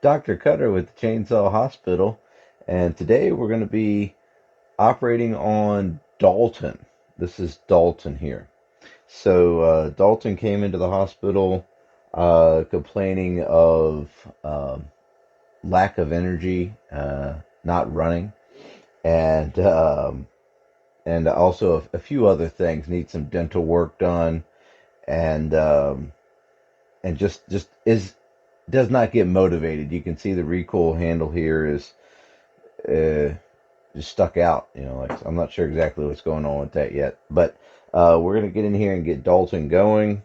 Dr. Cutter with the Chainsaw Hospital, and today we're going to be operating on Dalton. This is Dalton here. Dalton came into the hospital complaining of lack of energy, not running, and also a few other things. Needs some dental work done, and just is does not get motivated. You can see the recoil handle here is uh, just stuck out. Like I'm not sure exactly what's going on with that yet, but we're gonna get in here and get Dalton going.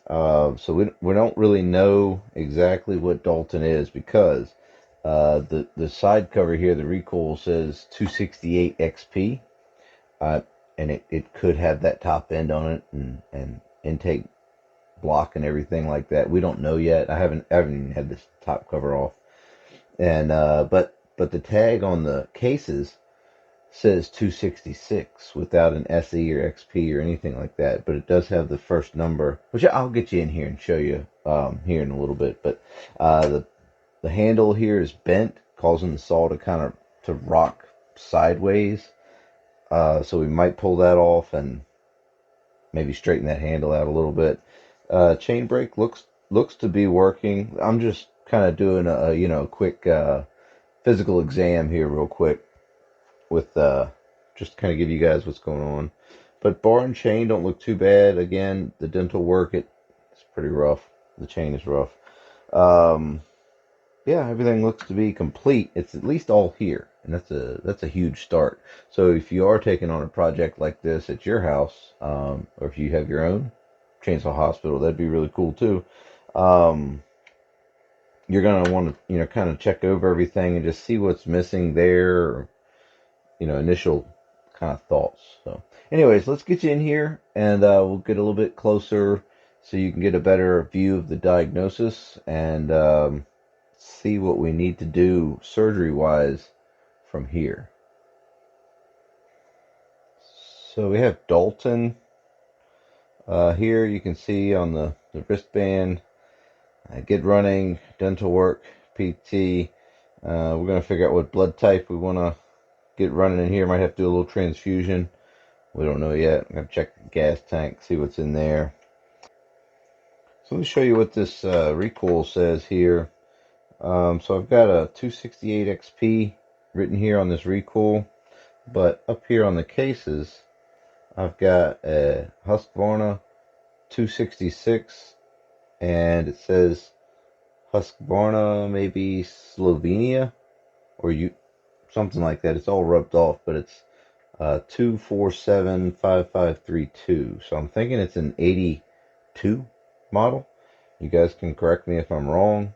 So we don't really know exactly what Dalton is because the side cover here, the recoil says 268XP, uh, and it could have that top end on it and intake block and everything like that. We don't know yet. I haven't even had this top cover off, and but the tag on the cases says 266 without an SE or XP or anything like that, but it does have the first number, which I'll get you in here and show you here in a little bit. But the handle here is bent, causing the saw to kind of to rock sideways. So we might pull that off and maybe straighten that handle out a little bit. Chain brake looks to be working. I'm just kind of doing a quick physical exam here real quick with just kind of give you guys what's going on. But bar and chain don't look too bad. Again, the dental work it's pretty rough. The chain is rough. Um, yeah, everything looks to be complete. It's at least all here, and that's a huge start. So if you are taking on a project like this at your house, or if you have your own chainsaw hospital, that'd be really cool too. Um, you're gonna want to kind of check over everything and just see what's missing there, or, initial kind of thoughts. So, anyways, let's get you in here and we'll get a little bit closer so you can get a better view of the diagnosis and see what we need to do surgery wise from here. So we have Dalton here. You can see on the wristband, get running, dental work, PT. We're going to figure out what blood type we want to get running in here. Might have to do a little transfusion. We don't know yet. I'm going to check the gas tank, see what's in there. So let me show you what this recoil says here. So I've got a 268XP written here on this recoil, but up here on the cases, I've got a Husqvarna 266, and it says Husqvarna, maybe Slovenia, or you something like that. It's all rubbed off, but it's 2475532. So I'm thinking it's an 82 model. You guys can correct me if I'm wrong.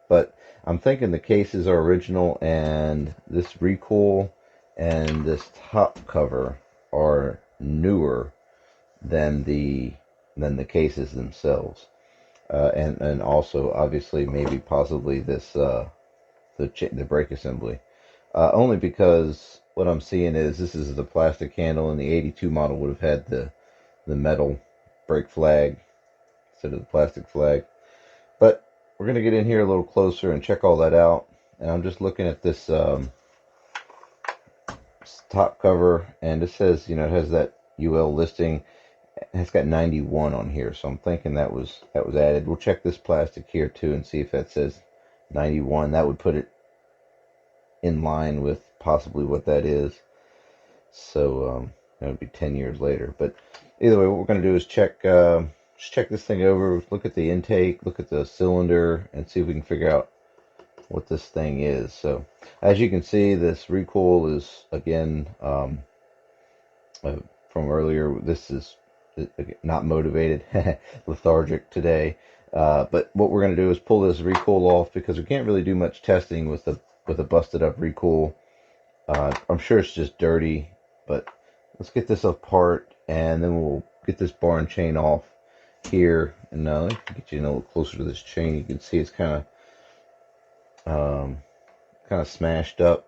But I'm thinking the cases are original and this recoil and this top cover are newer than the cases themselves. And also obviously maybe possibly this the brake assembly. Only because what I'm seeing is this is the plastic handle, and the 82 model would have had the metal brake flag instead of the plastic flag. But we're going to get in here a little closer and check all that out. And I'm just looking at this top cover, and it says, it has that UL listing. It's got 91 on here, so I'm thinking that was added. We'll check this plastic here too and see if that says 91. That would put it in line with possibly what that is. So that would be 10 years later. But either way, what we're going to do is just check this thing over, look at the intake, look at the cylinder, and see if we can figure out what this thing is. So as you can see, this recoil is again from earlier. This is not motivated, lethargic today. But what we're going to do is pull this recoil off because we can't really do much testing with a busted up recoil. I'm sure it's just dirty, but let's get this apart and then we'll get this bar and chain off here. And let me get you a little closer to this chain. You can see it's kind of smashed up.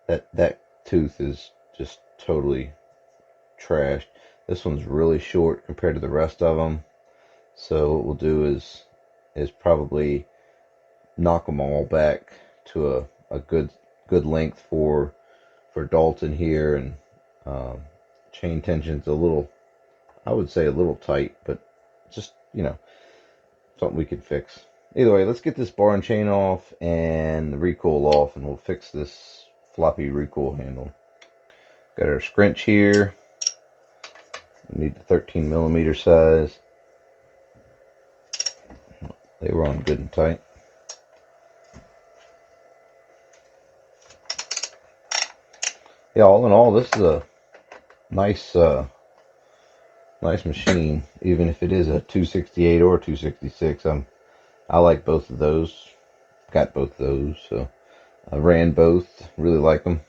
That tooth is just totally trashed. This one's really short compared to the rest of them. So what we'll do is probably knock them all back to a good length for Dalton here, and chain tension's a little, I would say a little tight, but just, something we could fix. Either way, let's get this bar and chain off and the recoil off, and we'll fix this floppy recoil handle. Got our scrunch here. We need the 13 millimeter size. They were on good and tight. Yeah, all in all, this is a nice nice machine, even if it is a 268 or 266. I like both of those. Got both of those, so I ran both. Really like them.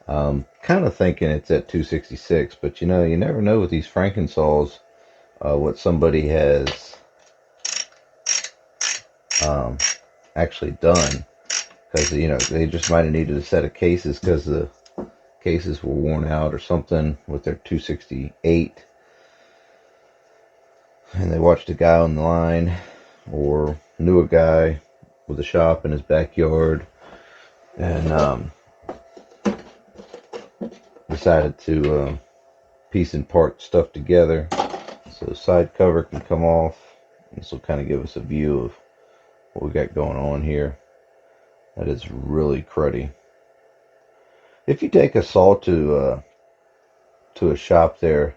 Kind of thinking it's at 266, but you never know with these Franken saws what somebody has actually done, because they just might have needed a set of cases because the cases were worn out or something with their 268, and they watched a guy on the line or knew a guy with a shop in his backyard, and decided to piece and part stuff together. So the side cover can come off. This will kind of give us a view of what we got going on here. That is really cruddy. If you take a saw to a shop there,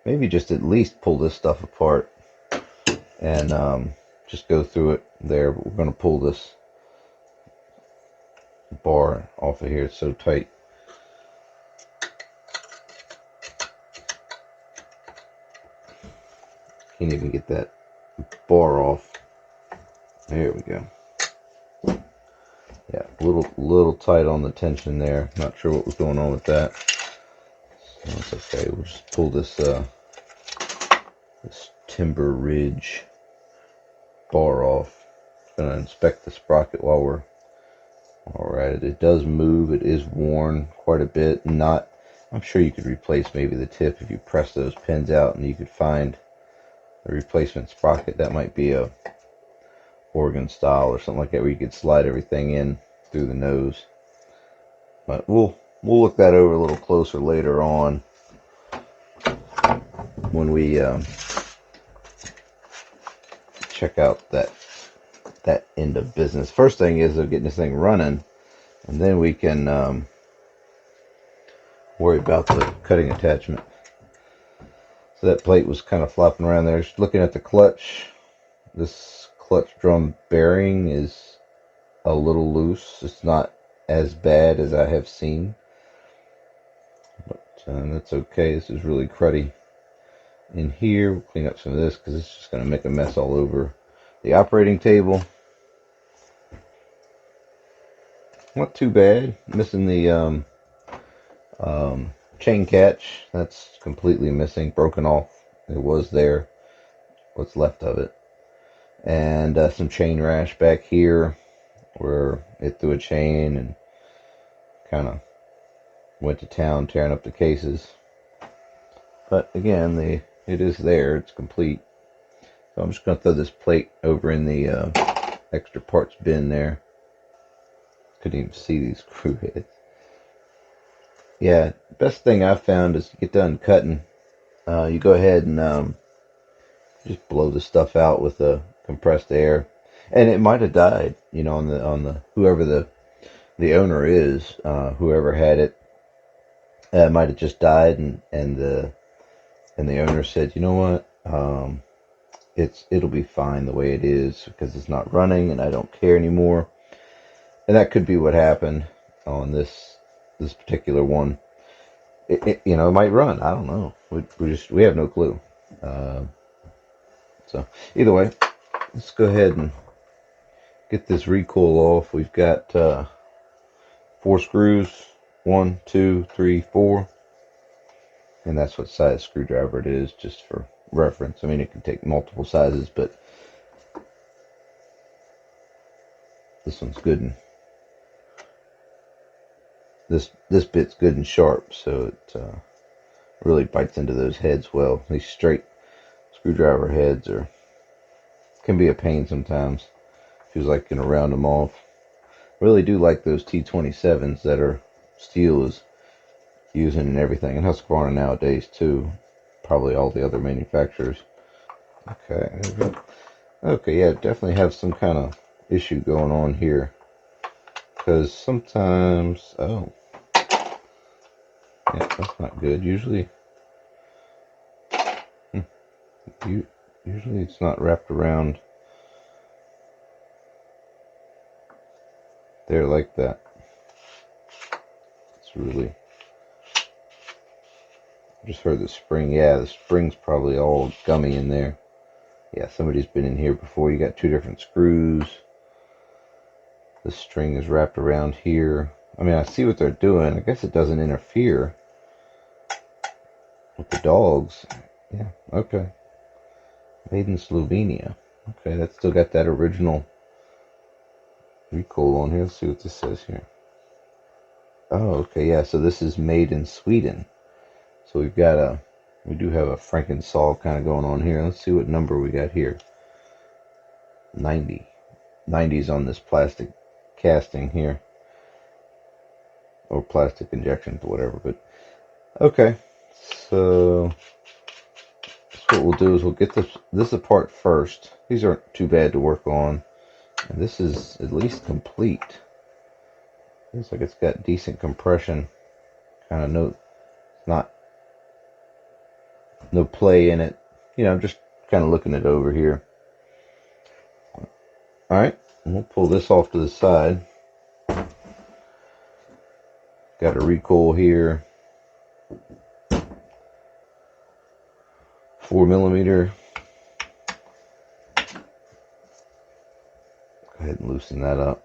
maybe just at least pull this stuff apart and just go through it there. But we're going to pull this bar off of here. It's so tight. Can't even get that bar off. There we go. Yeah, a little tight on the tension there. Not sure what was going on with that. So that's okay. We'll just pull this this timber ridge bar off. Gonna inspect the sprocket while we're at it. It does move. It is worn quite a bit. I'm sure you could replace maybe the tip if you press those pins out, and you could find a replacement sprocket. That might be a organ style or something like that, where you could slide everything in through the nose. But we'll look that over a little closer later on when we check out that end of business. First thing is getting this thing running, and then we can worry about the cutting attachment. So that plate was kind of flopping around there. Just looking at the clutch, this clutch drum bearing is a little loose. It's not as bad as I have seen, but that's okay. This is really cruddy in here. We'll clean up some of this because it's just going to make a mess all over the operating table. Not too bad. Missing the chain catch. That's completely missing, broken off. It was there, what's left of it. And some chain rash back here where it threw a chain and kind of went to town tearing up the cases. But again, it is there. It's complete. So I'm just going to throw this plate over in the extra parts bin there. Couldn't even see these screw heads. Yeah, best thing I've found is to get done cutting. You go ahead and just blow the stuff out with the compressed air, and it might have died. On the whoever the owner is, whoever had it, might have just died, and the owner said, you know what, it'll be fine the way it is because it's not running, and I don't care anymore. And that could be what happened on this particular one. It might run. I don't know. We have no clue. So either way, let's go ahead and get this recoil off. We've got 4 screws. 1, 2, 3, 4. And that's what size screwdriver it is, just for reference. I mean, it can take multiple sizes, but this one's good, and this bit's good and sharp, so it really bites into those heads well. These straight screwdriver heads can be a pain sometimes. He was like gonna round them off. Really do like those T27s that are Steel is using and everything, and Husqvarna nowadays too. Probably all the other manufacturers. Okay, there we go. Okay, yeah, definitely have some kind of issue going on here. Because sometimes, oh, yeah, that's not good. Usually, usually it's not wrapped around there like that. It's really, I just heard the spring. Yeah, the spring's probably all gummy in there. Yeah, somebody's been in here before. You got two different screws. The string is wrapped around here. I mean, I see what they're doing. I guess it doesn't interfere with the dogs. Yeah, okay. Made in Slovenia. Okay, that's still got that original Recoil on here. Let's see what this says here. Oh, okay, yeah, so this is made in Sweden. So we do have a Frankensaw kind of going on here. Let's see what number we got here. 90. 90's on this plastic casting here. Or plastic injections, whatever, but okay. So what we'll do is we'll get this apart first. These aren't too bad to work on. And this is at least complete. Looks like it's got decent compression. Kind of no play in it. You know, just kind of looking it over here. Alright, we'll pull this off to the side. Got a recoil here. 4mm. Go ahead and loosen that up.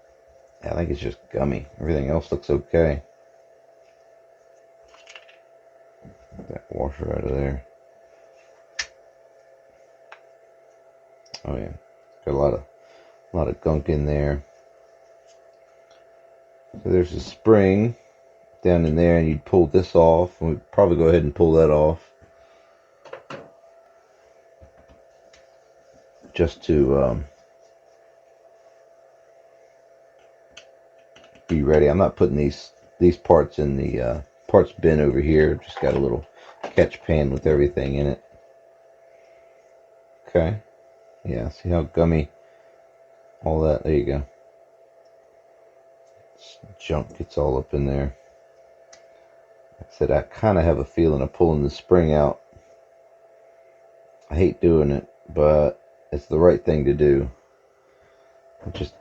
Yeah, I think it's just gummy. Everything else looks okay. Get that washer out of there. Oh yeah, got a lot of gunk in there. So there's a spring down in there, and you'd pull this off, and we'd probably go ahead and pull that off just to be ready. I'm not putting these parts in the parts bin over here. Just got a little catch pan with everything in it. Okay, yeah, see how gummy all that, there you go. Junk gets all up in there. Like I said, I kind of have a feeling of pulling the spring out. I hate doing it, but it's the right thing to do. It's just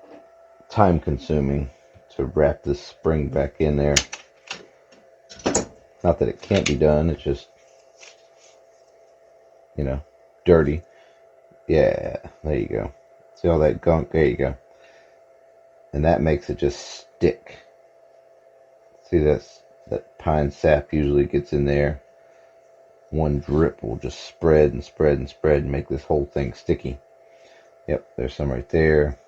time consuming to wrap this spring back in there. Not that it can't be done, it's just, you know, dirty. Yeah, there you go. See all that gunk? There you go. And that makes it just stick. See, that pine sap usually gets in there. One drip will just spread and spread and spread and make this whole thing sticky. Yep, there's some right there.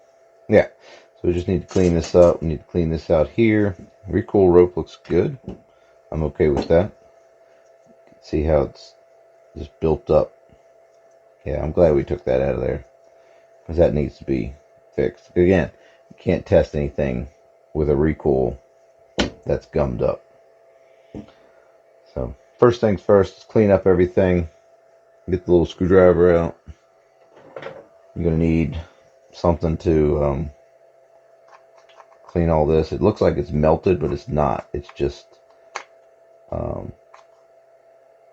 Yeah, so we just need to clean this up. We need to clean this out here. Recoil rope looks good. I'm okay with that. See how it's just built up. Yeah, I'm glad we took that out of there, because that needs to be fixed. Again, you can't test anything with a recoil that's gummed up. So first things first, let's clean up everything. Get the little screwdriver out. You're going to need something to clean all this. It looks like it's melted, but it's not. It's just,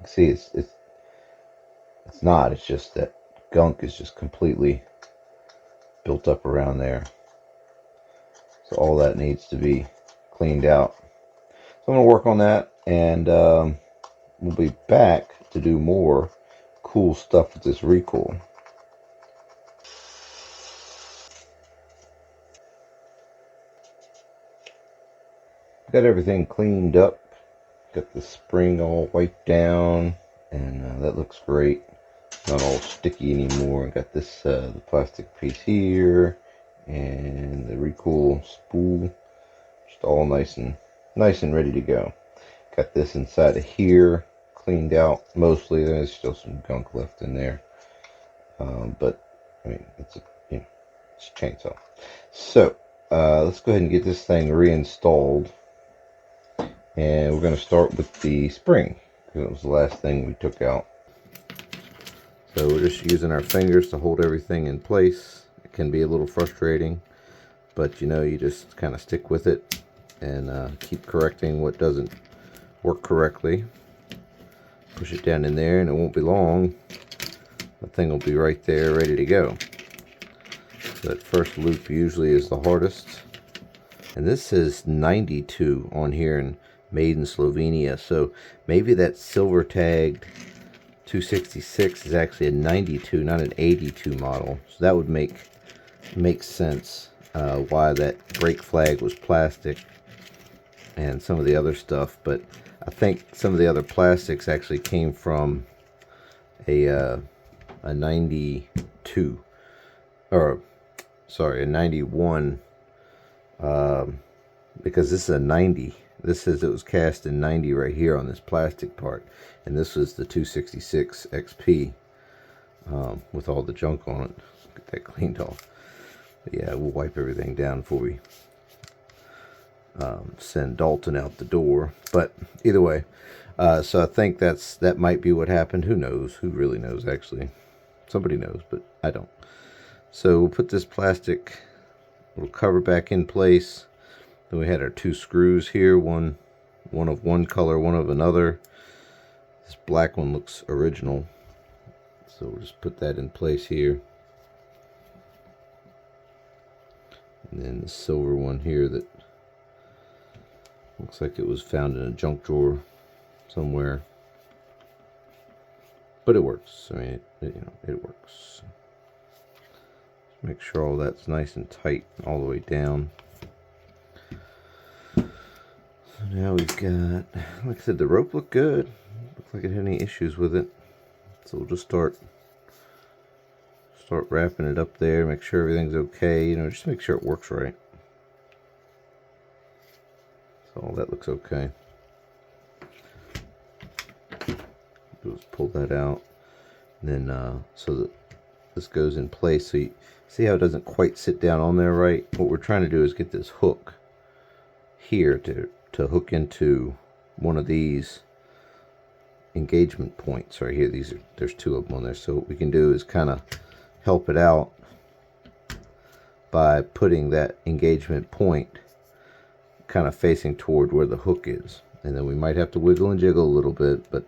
see, it's not. It's just that gunk is just completely built up around there. So all that needs to be cleaned out. So I'm going to work on that, and we'll be back to do more cool stuff with this recoil. Got everything cleaned up. Got the spring all wiped down, and that looks great. Not all sticky anymore. Got this the plastic piece here, and the recoil spool, just all nice and ready to go. Got this inside of here cleaned out mostly. There's still some gunk left in there, but I mean, it's It's a chainsaw. So let's go ahead and get this thing reinstalled, and we're going to start with the spring because it was the last thing we took out. So we're just using our fingers to hold everything in place. It can be a little frustrating, but you know, you just kind of stick with it and keep correcting what doesn't work correctly. Push it down in there, and it won't be long. The thing will be right there ready to go. So that first loop usually is the hardest. And this says 92 on here and made in Slovenia. So maybe that silver tagged 266 is actually a 92, not an 82 model. So that would make sense why that brake flag was plastic and some of the other stuff. But I think some of the other plastics actually came from a 92, or sorry, a 91, because this is a 90. This says it was cast in 90 right here on this plastic part, and this was the 266XP with all the junk on it. Get that cleaned off. But yeah, we'll wipe everything down before we send Dalton out the door. But either way, so I think that might be what happened. Who knows? Who really knows, actually? Somebody knows, but I don't. So we'll put this plastic little cover back in place. Then we had our two screws here, one of one color, one of another. This black one looks original, so we'll just put that in place here. And then the silver one here that looks like it was found in a junk drawer somewhere, but it works. I mean, it works. Make sure all that's nice and tight all the way down. So now we've got, like I said, the rope looked good. Looks like it had any issues with it. So we'll just start wrapping it up there. Make sure everything's okay. You know, just make sure it works right. So all that looks okay. Just pull that out, and then so that this goes in place. So you see how it doesn't quite sit down on there right? What we're trying to do is get this hook here to hook into one of these engagement points right here. There's two of them on there. So what we can do is kind of help it out by putting that engagement point kind of facing toward where the hook is. And then we might have to wiggle and jiggle a little bit, but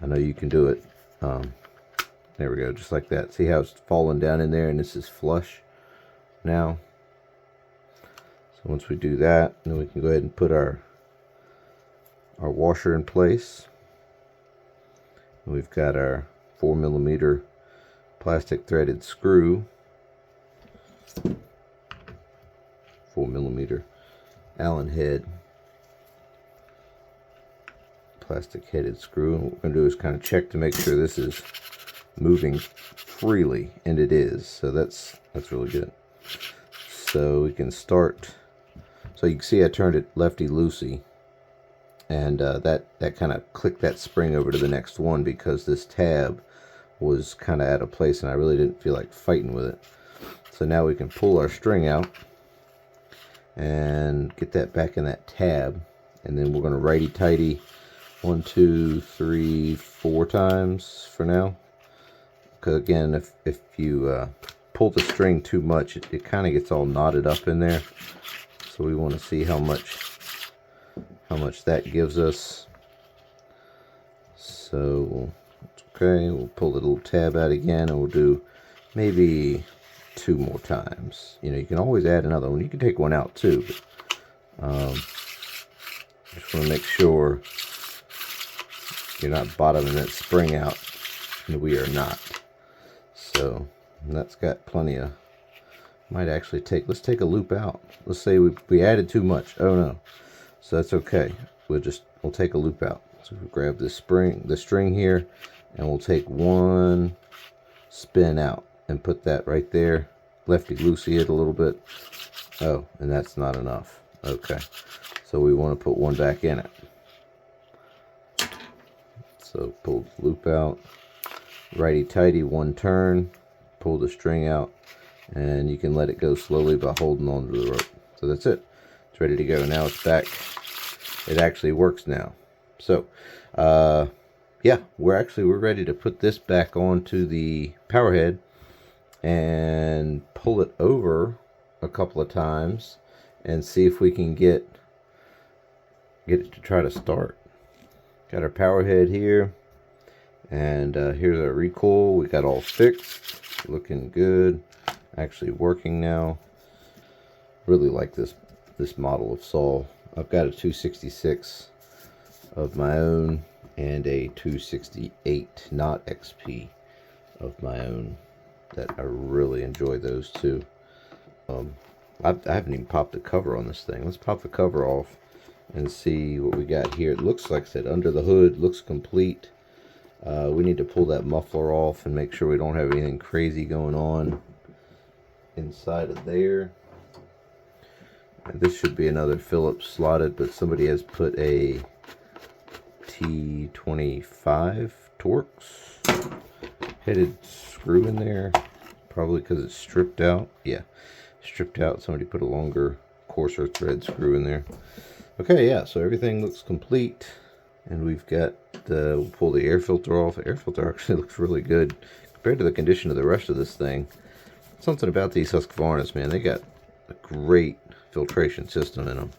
I know you can do it. There we go, just like that. See how it's falling down in there, and this is flush now. So once we do that, then we can go ahead and put our washer in place. And we've got our 4mm plastic threaded screw, 4mm Allen head, plastic headed screw. And what we're going to do is kind of check to make sure this is moving freely, and it is. So that's really good. So we can start. So you can see I turned it lefty-loosey, and that kind of clicked that spring over to the next one because this tab was kind of out of place and I really didn't feel like fighting with it. So now we can pull our string out and get that back in that tab, and then we're going to righty-tighty 1, 2, 3, 4 times for now. Because again, if you pull the string too much, it kind of gets all knotted up in there. So we want to see how much that gives us. So okay, we'll pull the little tab out again, and we'll do maybe 2 more times. You know, you can always add another one. You can take one out too, but just want to make sure you're not bottoming that spring out, and we are not. So that's got plenty of, might actually take, let's take a loop out. Let's say we added too much. Oh no. So that's okay. We'll take a loop out. So we'll grab the string here, and we'll take one spin out and put that right there. Lefty-loosey it a little bit. Oh, and that's not enough. Okay. So we want to put one back in it. So pull the loop out, righty-tighty, one turn, pull the string out, and you can let it go slowly by holding onto the rope. So that's it. It's ready to go. Now it's back. It actually works now. So yeah, we're ready to put this back onto the power head and pull it over a couple of times and see if we can get it to try to start. Got our power head here, and here's our recoil. We got all fixed, looking good, actually working now. Really like this model of saw. I've got a 266 of my own and a 268 not XP of my own that I really enjoy those two. I haven't even popped the cover on this thing. Let's pop the cover off and see what we got here. It looks like I said, under the hood, looks complete. We need to pull that muffler off and make sure we don't have anything crazy going on inside of there. And this should be another Phillips slotted, but somebody has put a T25 Torx headed screw in there, probably because it's stripped out. Yeah, stripped out. Somebody put a longer, coarser thread screw in there. Okay, yeah, so everything looks complete, and we've got we'll pull the air filter off. The air filter actually looks really good compared to the condition of the rest of this thing. Something about these Husqvarnas, man, they got a great filtration system in them.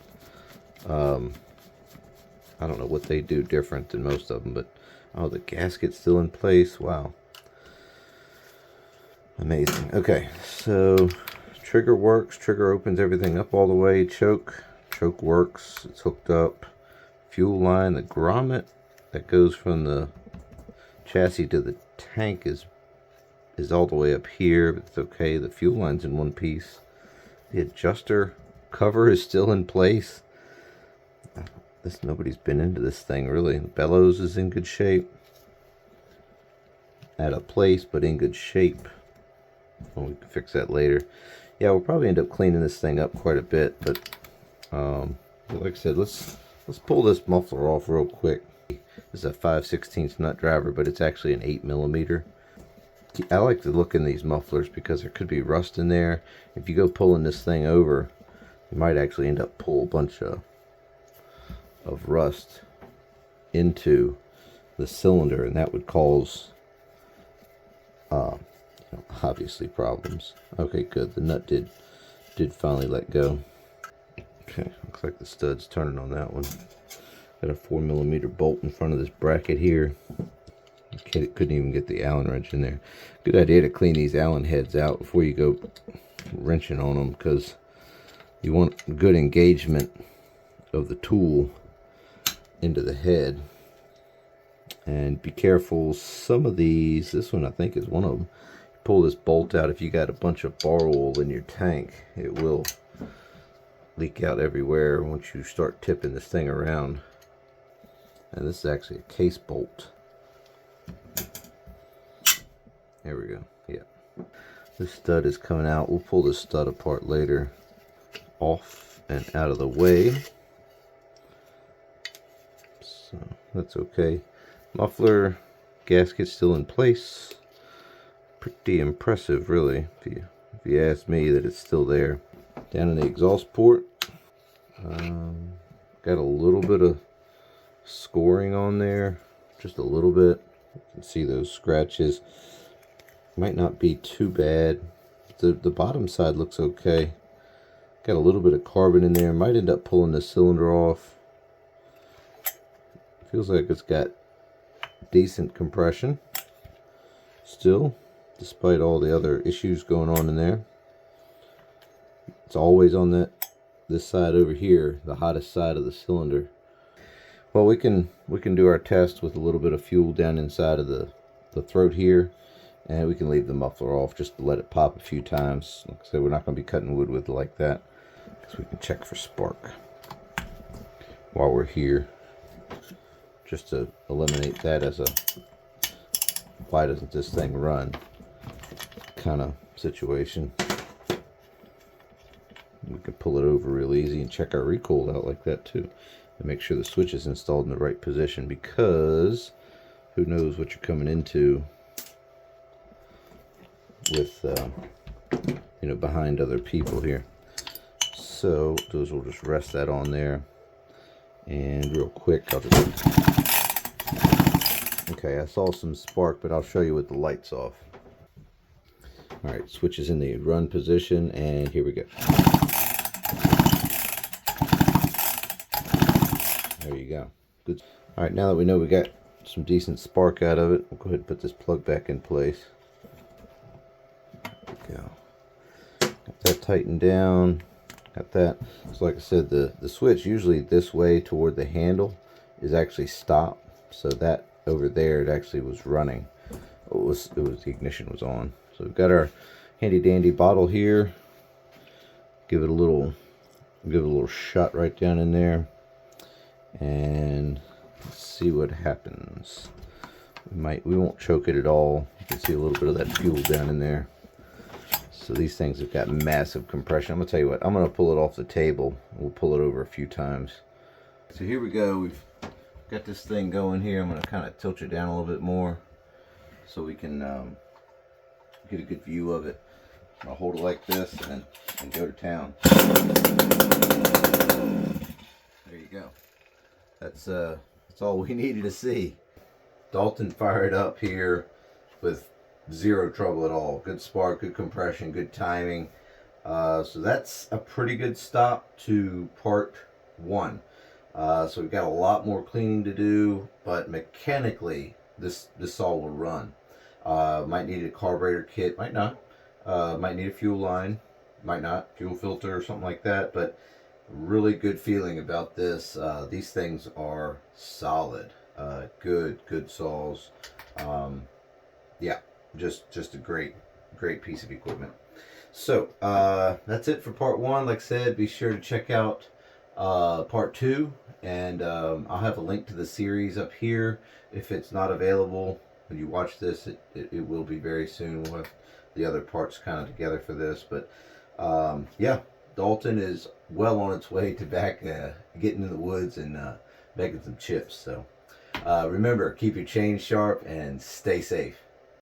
I don't know what they do different than most of them, but oh, the gasket's still in place. Wow, amazing. Okay, so trigger works. Trigger opens everything up all the way. Choke works. It's hooked up. Fuel line, the grommet that goes from the chassis to the tank is all the way up here, but it's okay. The fuel line's in one piece. The adjuster cover is still in place. Nobody's been into this thing really. The bellows is in good shape. Out of place, but in good shape. Well, we can fix that later. Yeah, we'll probably end up cleaning this thing up quite a bit, but like I said, let's pull this muffler off real quick. This is a 5/16 nut driver, but it's actually an 8mm. I like to look in these mufflers because there could be rust in there. If you go pulling this thing over, you might actually end up pulling a bunch of rust into the cylinder, and that would cause obviously problems. Okay, good. The nut did finally let go. Okay, looks like the stud's turning on that one. Got a 4mm bolt in front of this bracket here. Couldn't even get the Allen wrench in there. Good idea to clean these Allen heads out before you go wrenching on them, because you want good engagement of the tool into the head. And be careful, some of these, this one I think is one of them, pull this bolt out. If you got a bunch of bar oil in your tank, it will leak out everywhere once you start tipping this thing around. And this is actually a case bolt. There we go. Yeah, this stud is coming out. We'll pull this stud apart later. Off and out of the way. So that's okay. Muffler gasket still in place. Pretty impressive, really, if you ask me, that it's still there. Down in the exhaust port, got a little bit of scoring on there, just a little bit. You can see those scratches. Might not be too bad. The bottom side looks okay. Got a little bit of carbon in there. Might end up pulling the cylinder off. Feels like it's got decent compression still, despite all the other issues going on in there. It's always on this side over here, the hottest side of the cylinder. Well, we can do our test with a little bit of fuel down inside of the throat here, and we can leave the muffler off just to let it pop a few times. Like I said, we're not going to be cutting wood with it like that, because we can check for spark while we're here, just to eliminate that as a why doesn't this thing run kind of situation. We can pull it over real easy and check our recoil out like that too, and make sure the switch is installed in the right position, because who knows what you're coming into with you know, behind other people here. So those will just rest that on there. And real quick, I'll just... Okay, I saw some spark, but I'll show you with the lights off. All right, switch is in the run position, and here we go. There you go. Good. All right, now that we know we got some decent spark out of it, we'll go ahead and put this plug back in place. There we go. Got that tightened down. Got that. So like I said, the switch usually this way toward the handle is actually stop. So that over there, it actually was running. It was the ignition was on. So we've got our handy dandy bottle here. Give it a little shot right down in there, and let's see what happens. We won't choke it at all. You can see a little bit of that fuel down in there. So these things have got massive compression. I'm gonna tell you what, I'm gonna pull it off the table. We'll pull it over a few times. So here we go. We've got this thing going here. I'm gonna kind of tilt it down a little bit more so we can get a good view of it. I'll hold it like this and go to town. There you go. That's all we needed to see. Dalton fired up here with zero trouble at all. Good spark, good compression, good timing. So that's a pretty good stop to part 1. So we've got a lot more cleaning to do, but mechanically this saw will run. Might need a carburetor kit, might not. Might need a fuel line, might not, fuel filter or something like that, but really good feeling about this. These things are solid. Good saws. Yeah, just a great piece of equipment. So that's it for part 1. Like I said, be sure to check out part 2, and I'll have a link to the series up here. If it's not available when you watch this, it will be very soon. We'll have the other parts kind of together for this, but yeah, Dalton is well on its way to back getting in the woods and making some chips. So remember, keep your chain sharp and stay safe.